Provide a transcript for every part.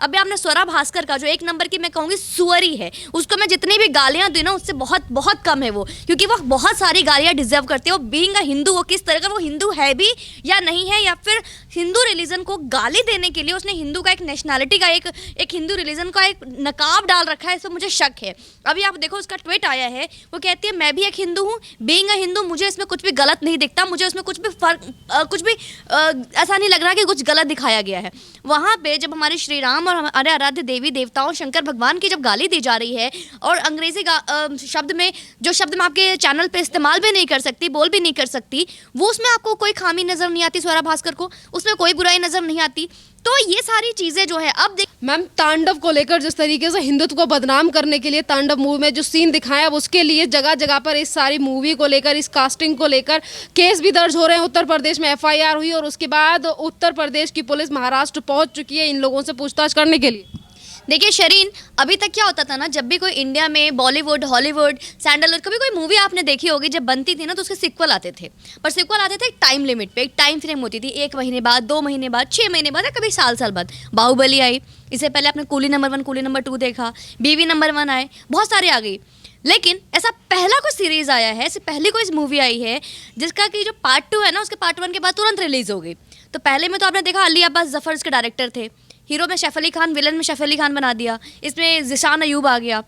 अभी आपने स्वरा भास्कर का जो एक नंबर की मैं कहूँगी सुअरी है, उसको मैं जितनी भी गालियाँ दी ना उससे बहुत बहुत कम है वो, क्योंकि वो बहुत सारी गालियाँ डिजर्व करते हैं। वो बीइंग अ हिंदू, वो किस तरह का वो हिंदू है भी या नहीं है, या फिर हिंदू रिलीजन को गाली देने के लिए उसने हिंदू का एक नेशनैलिटी का एक हिंदू रिलीजन का एक नकाब डाल रखा है, इसमें मुझे शक है। अभी आप देखो उसका ट्वीट आया है, वो कहती है मैं भी एक हिंदू हूँ, बीइंग अ हिंदू मुझे इसमें कुछ भी गलत नहीं दिखता, मुझे उसमें कुछ भी कुछ भी ऐसा नहीं लग रहा कि कुछ गलत दिखाया गया है। वहाँ पे जब हमारे श्री राम और हमारे आराध्य देवी देवताओं शंकर भगवान की जब गाली दी जा रही है और अंग्रेजी शब्द में, जो शब्द मैं आपके चैनल पे इस्तेमाल भी नहीं कर सकती, बोल भी नहीं कर सकती, वो उसमें आपको कोई खामी नजर नहीं आती, स्वरा भास्कर को उसमें कोई बुराई नजर नहीं आती। तो ये सारी चीजें जो है, अब देख मैम तांडव को लेकर जिस तरीके से हिंदुत्व को बदनाम करने के लिए तांडव मूवी में जो सीन दिखाया, अब उसके लिए जगह जगह पर इस सारी मूवी को लेकर, इस कास्टिंग को लेकर केस भी दर्ज हो रहे हैं। उत्तर प्रदेश में एफआईआर हुई और उसके बाद उत्तर प्रदेश की पुलिस महाराष्ट्र पहुंच चुकी है इन लोगों से पूछताछ करने के लिए। देखिए शरीन, अभी तक क्या होता था ना, जब भी कोई इंडिया में बॉलीवुड, हॉलीवुड, सैंडलवुड, कभी कोई मूवी आपने देखी होगी, जब बनती थी ना तो उसके सिक्वल आते थे, पर सिक्वल आते थे एक टाइम लिमिट पे, एक टाइम फ्रेम होती थी, 1 महीने बाद, 2 महीने बाद, 6 महीने बाद, या कभी साल बाद। बाहुबली आई, इससे पहले आपने कूली नंबर 1, कूली नंबर 2 देखा, बीवी नंबर 1 आए, बहुत सारे आ गई। लेकिन ऐसा पहला कोई सीरीज आया है, इससे पहले कोई मूवी आई है जिसका कि जो पार्ट 2 है ना, उसके पार्ट 1 के बाद तुरंत रिलीज हो गई। तो पहले में तो आपने देखा अली अब्बास जफर इसके डायरेक्टर थे, हीरो में सैफ अली खान, विलन में सैफ अली खान बना दिया, इसमें ज़ीशान अयूब आ गया,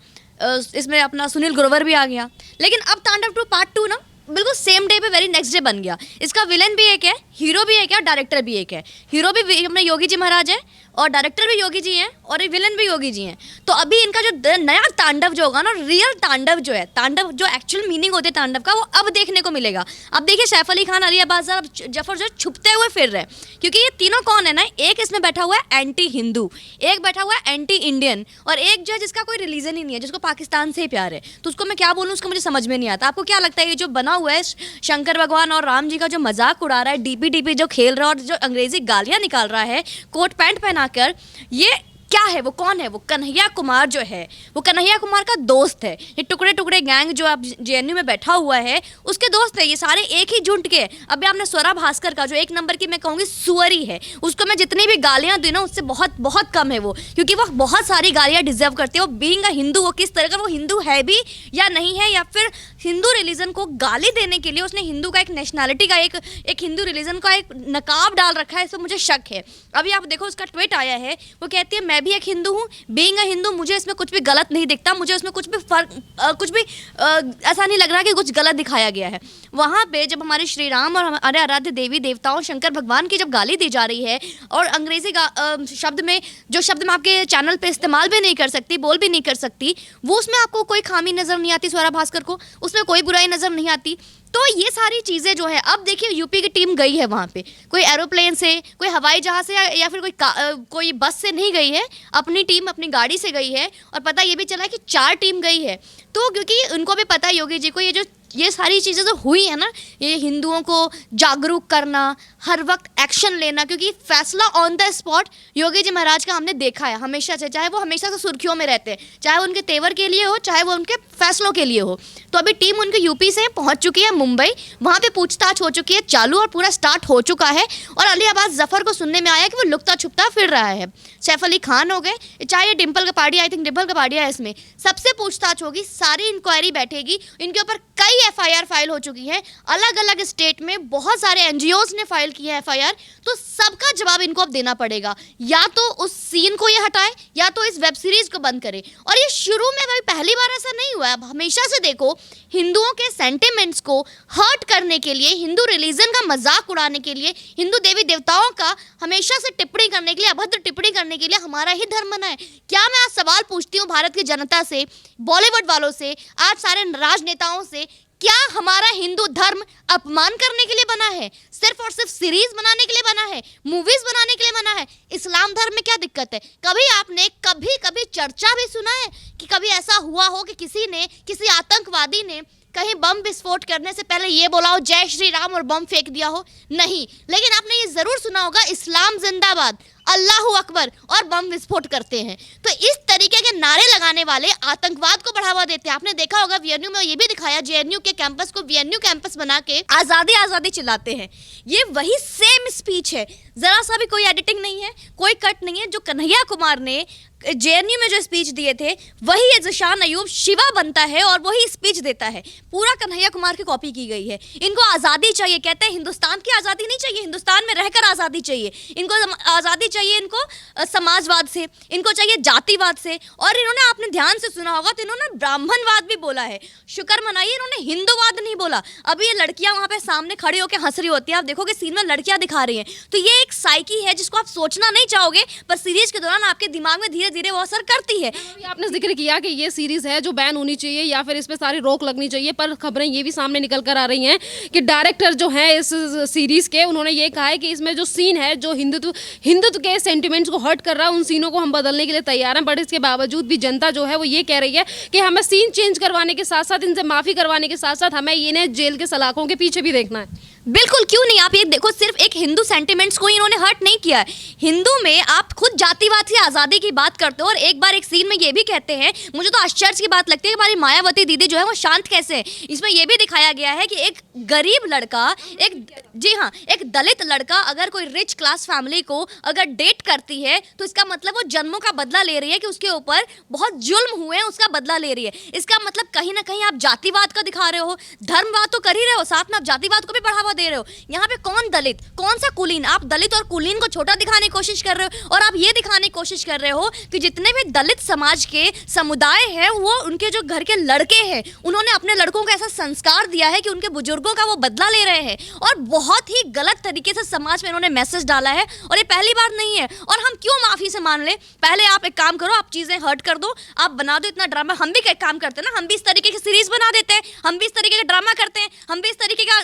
इसमें अपना सुनील ग्रोवर भी आ गया। लेकिन अब तांडव 2 पार्ट 2 ना बिल्कुल सेम डे पे, वेरी नेक्स्ट डे बन गया। इसका विलन भी एक है, हीरो भी एक है और डायरेक्टर भी एक है। हीरो भी अपने योगी जी महाराज है और डायरेक्टर भी योगी जी हैं और ये विलन भी योगी जी हैं। तो अभी इनका जो नया तांडव जो होगा ना, रियल तांडव जो है, तांडव जो एक्चुअल मीनिंग होते हैं तांडव का, वो अब देखने को मिलेगा। अब देखिए सैफ अली खान, अली अब्बास जफर जो छुपते हुए फिर रहे हैं, क्योंकि ये तीनों कौन है ना, एक इसमें बैठा हुआ है एंटी हिंदू, एक बैठा हुआ है एंटी इंडियन, और एक जो है जिसका कोई रिलीजन ही नहीं है, जिसको पाकिस्तान से ही प्यार है। तो उसको मैं क्या बोलूँ, उसको मुझे समझ में नहीं आता। आपको क्या लगता है ये जो बना हुआ है शंकर भगवान और राम जी का जो मजाक उड़ा रहा है, डीपी जो खेल रहा है और जो अंग्रेजी गालियां निकाल रहा है कोट पैंट पहनाकर, ये क्या है, वो कौन है? वो कन्हैया कुमार जो है, वो कन्हैया कुमार का दोस्त है। ये टुकड़े टुकड़े गैंग जो अब जेएनयू में बैठा हुआ है उसके दोस्त है, ये सारे एक ही झुंड के। अभी आपने स्वरा भास्कर का जो एक नंबर की मैं कहूँगी सुअरी है, उसको मैं जितनी भी गालियाँ दी ना उससे बहुत बहुत कम है वो, क्योंकि वो बहुत सारी गालियाँ डिजर्व करते हैं। वो बीइंग अ हिंदू, वो किस तरह का वो हिंदू है भी या नहीं है, या फिर हिंदू रिलीजन को गाली देने के लिए उसने हिंदू का एक नेशनैलिटी का एक हिंदू रिलीजन का एक नकाब डाल रखा है, इसमें मुझे शक है। अभी आप देखो उसका ट्वीट आया है, वो कहती है मैं भी एक हिंदू हूँ, बीइंग अ हिंदू मुझे इसमें कुछ भी गलत नहीं दिखता, मुझे उसमें कुछ भी ऐसा नहीं लग रहा कि कुछ गलत दिखाया गया है। वहाँ पे जब हमारे श्री राम और हमारे आराध्य देवी देवताओं शंकर भगवान की जब गाली दी जा रही है और अंग्रेजी शब्द में, जो शब्द मैं आपके चैनल पे इस्तेमाल भी नहीं कर सकती, बोल भी नहीं कर सकती, वो उसमें आपको कोई खामी नजर नहीं आती, स्वरा भास्कर को उसमें कोई बुराई नजर नहीं आती। तो ये सारी चीज़ें जो है, अब देखिए यूपी की टीम गई है वहाँ पे, कोई एरोप्लेन से, कोई हवाई जहाज़ से या फिर कोई बस से नहीं गई है, अपनी टीम अपनी गाड़ी से गई है। और पता ये भी चला कि 4 टीम गई है। तो क्योंकि उनको भी पता है योगी जी को, ये सारी चीज़ें जो हुई है ना, ये हिंदुओं को जागरूक करना, हर वक्त एक्शन लेना, क्योंकि फैसला on the spot Yogi ji महाराज का हमने देखा है हमेशा से, चाहे वो हमेशा से सुर्खियों में रहते हैं, चाहे वो उनके तेवर के लिए हो, चाहे वो उनके फैसलों के लिए हो। तो अभी टीम उनके यूपी से पहुंच चुकी है मुंबई, वहाँ पे पूछताछ हो चुकी है चालू और पूरा स्टार्ट हो चुका है। और अली अब्बास जफर को सुनने में आया कि वो लुकता छुपता फिर रहा है। सैफ अली खान हो गए, चाहे डिम्पल कपाड़िया, आई थिंक डिम्पल कपाड़िया है इसमें, सबसे पूछताछ होगी, सारी इंक्वायरी बैठेगी। इनके ऊपर कई एफआईआर फाइल हो चुकी है, अलग अलग स्टेट में बहुत सारे एनजीओज ने फाइल की है एफआईआर। तो सबका जवाब इनको अब देना पड़ेगा, या तो उस सीन को ये हटाए या तो इस वेब सीरीज को बंद करे। और ये शुरू में भाई पहली बार ऐसा नहीं हुआ है, अब हमेशा से देखो हिंदुओं के सेंटिमेंट्स को हर्ट करने के लिए, हिंदू रिलीजन का मजाक उड़ाने के लिए, हिंदू देवी देवताओं का हमेशा से टिप्पणी करने के लिए, अभद्र टिप्पणी करने के लिए हमारा ही धर्म बना है। क्या मैं आज सवाल पूछती हूँ भारत की जनता से, बॉलीवुड वालों से, आज सारे राजनेताओं से, क्या हमारा हिंदू धर्म अपमान करने के लिए बना है? सिर्फ और सिर्फ सीरीज बनाने के लिए बना है, मूवीज बनाने के लिए बना है? इस्लाम धर्म में क्या दिक्कत है? कभी आपने कभी चर्चा भी सुना है कि कभी ऐसा हुआ हो कि किसी आतंकवादी ने कहीं बम विस्फोट करने से पहले ये बोला हो जय श्री राम और बम फेंक दिया हो? नहीं। लेकिन आपने ये जरूर सुना होगा इस्लाम जिंदाबाद, अल्लाहू अकबर और बम विस्फोट करते हैं। तो इस तरीके के नारे लगाने वाले आतंकवाद को बढ़ावा देते हैं। आपने देखा होगा वीएनयू में ये भी दिखाया, जेएनयू के कैंपस को वीएनयू कैंपस बना के आजादी आजादी चिल्लाते हैं। ये वही सेम स्पीच है, जरा सा भी कोई एडिटिंग नहीं है, कोई कट नहीं है। जो कन्हैया कुमार ने जेएनयू में जो स्पीच दिए थे वही ये ज़िशान अयूब शिवा बनता है और वही स्पीच देता है। पूरा कन्हैया कुमार की कॉपी की गई है। इनको आज़ादी चाहिए, कहते हैं हिंदुस्तान की आज़ादी नहीं चाहिए, हिंदुस्तान में रहकर आज़ादी चाहिए इनको। आज़ादी चाहिए इनको समाजवाद से, इनको चाहिए जातिवाद से। और इन्होंने, आपने ध्यान से सुना होगा तो इन्होंने ब्राह्मणवाद भी बोला है। शुक्र मनाइए इन्होंने हिंदूवाद नहीं बोला। अभी ये लड़कियां वहां पे सामने खड़ी होकर हंस रही होती हैं, आप देखोगे सीन में लड़कियां दिखा रही हैं। तो ये एक साइकी है जिसको आप सोचना नहीं चाहोगे, पर सीरीज के दौरान आपके दिमाग में धीरे धीरे वो असर करती है। अभी आपने जिक्र किया कि ये सीरीज है जो बैन होनी चाहिए या फिर इस पे सारी रोक लगनी चाहिए, पर खबरें ये भी सामने निकल कर आ रही हैं कि डायरेक्टर जो है इस सीरीज के, उन्होंने ये कहा है कि इसमें जो सीन है जो हिंदुत्व के सेंटिमेंट्स को हर्ट कर रहा है, उन सीनों को हम बदलने के लिए तैयार हैं। बट इसके बावजूद भी जनता जो है वो ये कह रही है कि हमें सीन चेंज करवाने के साथ साथ, इनसे माफी करवाने के साथ साथ हमें इन्हें जेल के सलाखों के पीछे भी देखना है। बिल्कुल, क्यों नहीं। आप ये देखो, सिर्फ एक हिंदू सेंटिमेंट्स को इन्होंने हर्ट नहीं किया है। हिंदू में आप खुद जातिवाद से आज़ादी की बात करते हो और एक बार एक सीन में ये भी कहते हैं, मुझे तो आश्चर्य की बात लगती है कि हमारी मायावती दीदी जो है वो शांत कैसे है। इसमें ये भी दिखाया गया है कि एक गरीब लड़का, एक दलित लड़का अगर कोई रिच क्लास फैमिली को अगर डेट करती है तो इसका मतलब वो जन्मों का बदला ले रही है कि उसके ऊपर बहुत जुल्म हुए हैं, उसका बदला ले रही है। इसका मतलब कहीं ना कहीं आप जातिवाद का दिखा रहे हो, धर्मवाद तो कर ही रहे हो, साथ में आप जातिवाद को भी बढ़ावा दे रहे हो। यहाँ पे कौन दलित, कौन सा कुलीन? आप दलित और कुलीन को छोटा दिखाने की कोशिश कर रहे हो और आप ये दिखाने की कोशिश कर रहे हो कि जितने भी दलित समाज के समुदाय हैं वो उनके जो घर के लड़के हैं उन्होंने अपने लड़कों को ऐसा संस्कार दिया है कि उनके बुजुर्गों का वो बदला ले रहे हैं और बहुत ही गलत तरीके से समाज में इन्होंने मैसेज डाला है। और ये पहली बार नहीं है। और हम क्यों माफी से मान ले? पहले आप एक काम करो, आप चीजें हर्ट कर दो, आप बना दो इतना ड्रामा। हम भी एक काम करते हैं ना, हम भी इस तरीके की सीरीज बना देते हैं, हम भी इस तरीके का ड्रामा करते हैं, हम भी इस तरीके का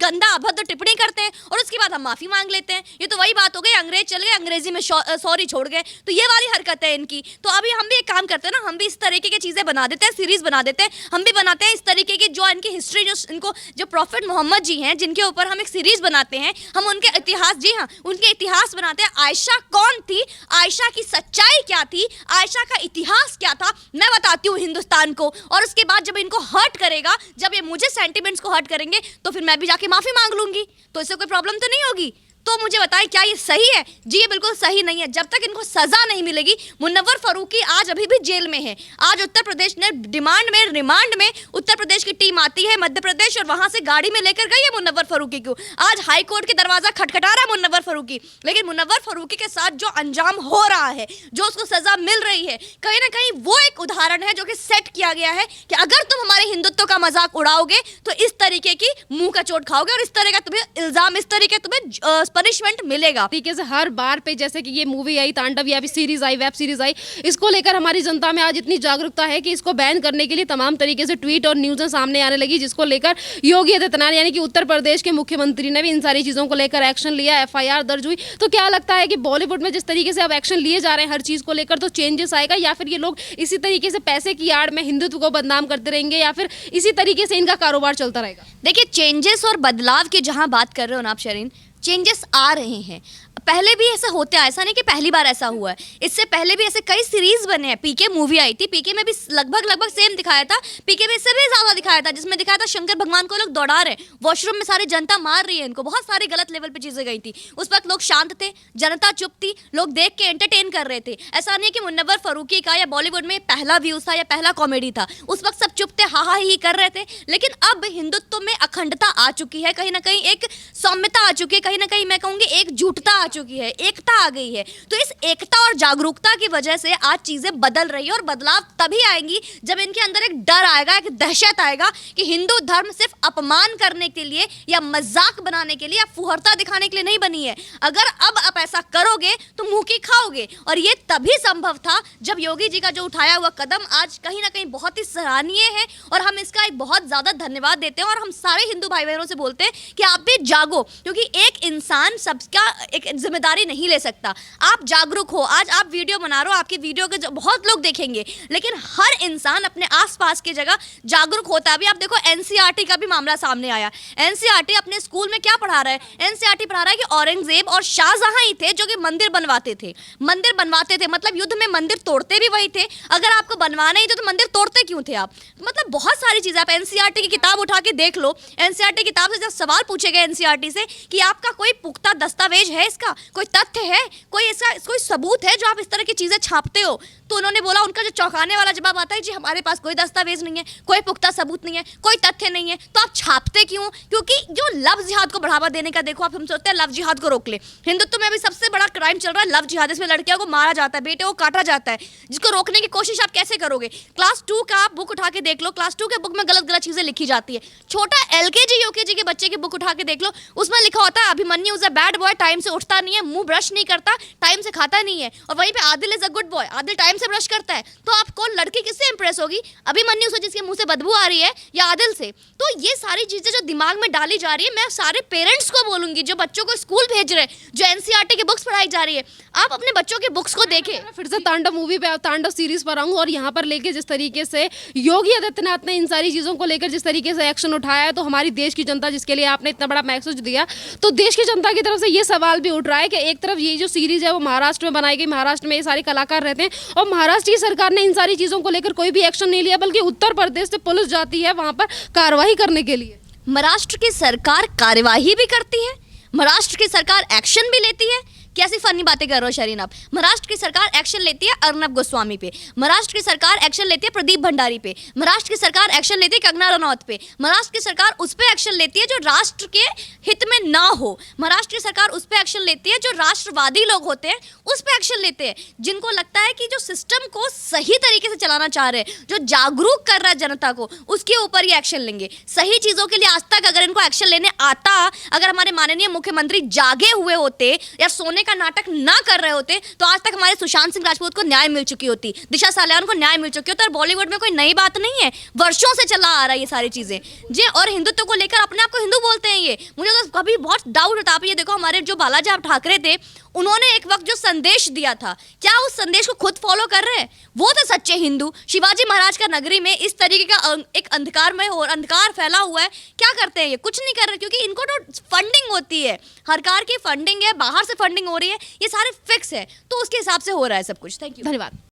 गंदा अभद्र टिप्पणी करते हैं और उसके बाद हम माफी मांग लेते हैं। ये तो वही बात हो गई, अंग्रेज चल गए, अंग्रेजी में सॉरी छोड़ गए। तो ये वाली हरकत है इनकी। तो अभी हम भी एक काम करते हैं ना, हम भी इस तरीके की चीजें बना देते हैं, सीरीज बना देते हैं। हम भी बनाते हैं इस तरीके की जो इनकी हिस्ट्री, जो प्रॉफिट मोहम्मद जी हैं जिनके ऊपर हम एक सीरीज बनाते हैं, हम उनके इतिहास, जी हाँ, उनके इतिहास बनाते हैं। आयशा कौन थी, आयशा की सच्चाई क्या थी, आयशा का इतिहास क्या था, मैं बताती हूँ हिंदुस्तान को। और उसके बाद जब इनको हर्ट करेगा, जब ये मुझे सेंटिमेंट्स को हर्ट करेंगे तो फिर मैं भी जाके माफी मांग लूंगी। तो इससे कोई प्रॉब्लम तो नहीं होगी। तो मुझे बताएं, क्या ये सही है? जी ये बिल्कुल सही नहीं है। जब तक इनको सजा नहीं मिलेगी, मुनव्वर फारूकी आज अभी भी जेल में है। आज उत्तर प्रदेश ने रिमांड में उत्तर प्रदेश की टीम आती है मध्य प्रदेश और वहां से गाड़ी में लेकर गई है मुनव्वर फारूकी को। आज हाई कोर्ट के दरवाजा खटखटा रहा है मुनव्वर फारूकी, लेकिन मुनव्वर फारूकी के साथ जो अंजाम हो रहा है, जो उसको सजा मिल रही है, कहीं ना कहीं वो एक उदाहरण है जो कि सेट किया गया है कि अगर तुम हमारे हिंदुत्व का मजाक उड़ाओगे तो इस तरीके की मुंह का चोट खाओगे और इस तरह का तुम्हें इल्जाम, इस तरीके तुम्हें पनिशमेंट मिलेगा। तरीके से हर बार पे, जैसे कि ये मूवी आई तांडव या भी सीरीज आई, वेब सीरीज आई, इसको लेकर हमारी जनता में आज इतनी जागरूकता है कि इसको बैन करने के लिए तमाम तरीके से ट्वीट और न्यूज़ें सामने आने लगी, जिसको लेकर योगी आदित्यनाथ यानी कि उत्तर प्रदेश के मुख्यमंत्री ने भी इन सारी चीज़ों को लेकर एक्शन लिया, एफआईआर दर्ज हुई। तो क्या लगता है कि बॉलीवुड में जिस तरीके से अब एक्शन लिए जा रहे हैं हर चीज़ को लेकर, तो चेंजेस आएगा या फिर ये लोग इसी तरीके से पैसे की आड़ में हिंदुत्व को बदनाम करते रहेंगे या फिर इसी तरीके से इनका कारोबार चलता रहेगा? देखिए, चेंजेस और बदलाव की जहां बात कर रहे हो ना आप शरीन, चेंजेस आ रहे हैं। पहले भी ऐसा होता है, ऐसा नहीं कि पहली बार ऐसा हुआ है। इससे पहले भी ऐसे कई सीरीज बने हैं। पीके मूवी आई थी, पीके में भी लगभग सेम दिखाया था, पीके में इससे भी ज्यादा दिखाया था, जिसमें दिखाया था शंकर भगवान को लोग दौड़ा रहे, वॉशरूम में सारी जनता मार रही है इनको, बहुत सारी गलत लेवल पे चीजें गई थी। उस वक्त लोग शांत थे, जनता चुप थी, लोग देख के एंटरटेन कर रहे थे। ऐसा नहीं कि मुनव्वर फारूकी का या बॉलीवुड में पहला व्यूज था या पहला कॉमेडी था, उस वक्त सब चुप थे, हा ही कर रहे थे। लेकिन अब हिंदुत्व में अखंडता आ चुकी है, कहीं ना कहीं एक सौम्यता आ चुकी है, कहीं ना कहीं मैं कहूंगी एकजुटता आ चुकी है, एकता आ गई है। तो इस एकता और जागरूकता की वजह से आज चीजें बदल रही है और बदलाव तभी आएंगी जब इनके अंदर एक डर आएगा, एक दहशत आएगा कि हिंदू धर्म सिर्फ अपमान करने के लिए या मजाक बनाने के लिए या फुहरता दिखाने के लिए नहीं बनी है। अगर अब आप ऐसा करोगे तो मुंह की खाओगे। और ये तभी संभव था जब योगी जी का जो उठाया हुआ कदम आज कहीं ना कहीं बहुत ही सराहनीय है और हम इसका एक बहुत ज्यादा धन्यवाद देते हैं। और हम सारे हिंदू भाई बहनों से बोलते हैं कि आप भी जागो, क्योंकि एक इंसान सबका, एक जिम्मेदारी नहीं ले सकता। आप जागरूक हो, आज आप वीडियो बना रहे हो, आपकी वीडियो के बहुत लोग देखेंगे, लेकिन हर इंसान अपने आसपास की जगह जागरूक होता है। अभी आप देखो एनसीईआरटी का भी मामला सामने आया। एनसीईआरटी अपने स्कूल में क्या पढ़ा रहा है? एनसीईआरटी पढ़ा रहा है कि औरंगजेब और शाहजहां ही थे जो कि मंदिर बनवाते थे, मतलब युद्ध में मंदिर तोड़ते भी वही थे। अगर आपको बनवाना ही तो मंदिर तोड़ते क्यों थे आप? मतलब बहुत सारी चीजें, आप एनसीईआरटी की किताब उठा के देख लो। एनसीईआरटी किताब से जब सवाल पूछे गए एनसीईआरटी से कि आपका कोई पुख्ता दस्तावेज है, इसका कोई तथ्य है, कोई सबूत है जो आप इस तरह की चीजें छापते हो, तो उन्होंने बोला, उनका जो चौंकाने वाला जवाब आता है, जी हमारे पास कोई दस्तावेज नहीं है, कोई पुख्ता सबूत नहीं है, कोई तथ्य नहीं है। तो आप छापते क्यों? क्योंकि जो लव जिहाद को बढ़ावा देने का, देखो आप, हम सोचते हैं लव जिहाद को रोक ले। हिंदुत्व में अभी सबसे बड़ा क्राइम चल रहा है लव जिहाद, इसमें लड़कियों को मारा जाता है, बेटे को काटा जाता है, जिसको रोकने की कोशिश आप कैसे करोगे? क्लास 2 का आप बुक उठा के देख लो, क्लास 2 के बुक में गलत गलत चीजें लिखी जाती है। छोटा एलकेजी यूकेजी के बच्चे की बुक उठा के देख लो, उसमें लिखा होता है Abhimanyu is a bad boy, time से उठता नहीं है, मुंह ब्रश नहीं करता, टाइम से खाता नहीं है, और वहीं पे Adil is a good boy, Adil time से ब्रश करता है। तो आपको लड़की किससे इंप्रेस होगी? अभिमन्यु से जिसके मुंह से बदबू आ रही है, या आदिल से? तो ये सारी चीजें जो दिमाग में डाली जा रही है, मैं सारे पेरेंट्स को बोलूंगी जो बच्चों को स्कूल भेज रहे हैं, जो एनसीईआरटी की बुक्स पढ़ाई जा रही है, आप अपने बच्चों की बुक्स को देखें। मैं फिर से तांडव मूवी पे, तांडव सीरीज पर आऊँ, और यहाँ पर लेके जिस तरीके से योगी आदित्यनाथ ने इन सारी चीज़ों को लेकर जिस तरीके से एक्शन उठाया है, तो हमारी देश की जनता, जिसके लिए आपने इतना बड़ा मैसेज दिया, तो देश की जनता की तरफ से ये सवाल भी उठ रहा है कि एक तरफ ये जो सीरीज है वो महाराष्ट्र में बनाई गई, महाराष्ट्र में ये सारे कलाकार रहते हैं, और महाराष्ट्र की सरकार ने इन सारी चीज़ों को लेकर कोई भी एक्शन नहीं लिया, बल्कि उत्तर प्रदेश से पुलिस जाती है वहाँ पर कार्रवाई करने के लिए। महाराष्ट्र की सरकार कार्यवाही भी करती है, महाराष्ट्र की सरकार एक्शन भी लेती है। कैसी फनी बातें कर रहे हो शरीन आप? महाराष्ट्र की सरकार एक्शन लेती है अर्नब गोस्वामी पे, महाराष्ट्र की सरकार एक्शन लेती है प्रदीप भंडारी पे, महाराष्ट्र की सरकार एक्शन लेती है कंगना रनौत पे, महाराष्ट्र की सरकार उस पे एक्शन लेती है जो राष्ट्र के हित में ना हो, महाराष्ट्र की सरकार उस पे एक्शन लेती है जो राष्ट्रवादी लोग होते हैं, उस पे एक्शन लेते हैं, जिनको लगता है कि जो सिस्टम को सही तरीके से चलाना चाह रहे हैं, जो जागरूक कर रहा है जनता को, उसके ऊपर ये एक्शन लेंगे। सही चीज़ों के लिए आज तक अगर इनको एक्शन लेने आता, अगर हमारे माननीय मुख्यमंत्री जागे हुए होते या सोने का नाटक ना कर रहे होते, तो आज तक हमारे सुशांत सिंह राजपूत को न्याय मिल चुकी होती, दिशा सालियान को न्याय मिल चुकी होती। और बॉलीवुड में कोई नई बात नहीं है, वर्षों से चला आ रहा है ये सारी चीजें जी। और हिंदुत्व को लेकर अपने आप को हिंदू बोलते हैं ये, मुझे तो कभी बहुत डाउट होता है। ये देखो, हमारे जो बालाजी ठाकरे थे, उन्होंने एक वक्त जो संदेश दिया था, क्या उस संदेश को खुद फॉलो कर रहे हैं? वो तो सच्चे हिंदू। शिवाजी महाराज का नगरी में इस तरीके का एक अंधकारमय और अंधकार फैला हुआ है, क्या करते हैं ये? कुछ नहीं कर रहे, क्योंकि इनको तो फंडिंग होती है, सरकार की फंडिंग है, बाहर से फंडिंग हो रही है, ये सारे फिक्स है, तो उसके हिसाब से हो रहा है सब कुछ। थैंक यू, धन्यवाद।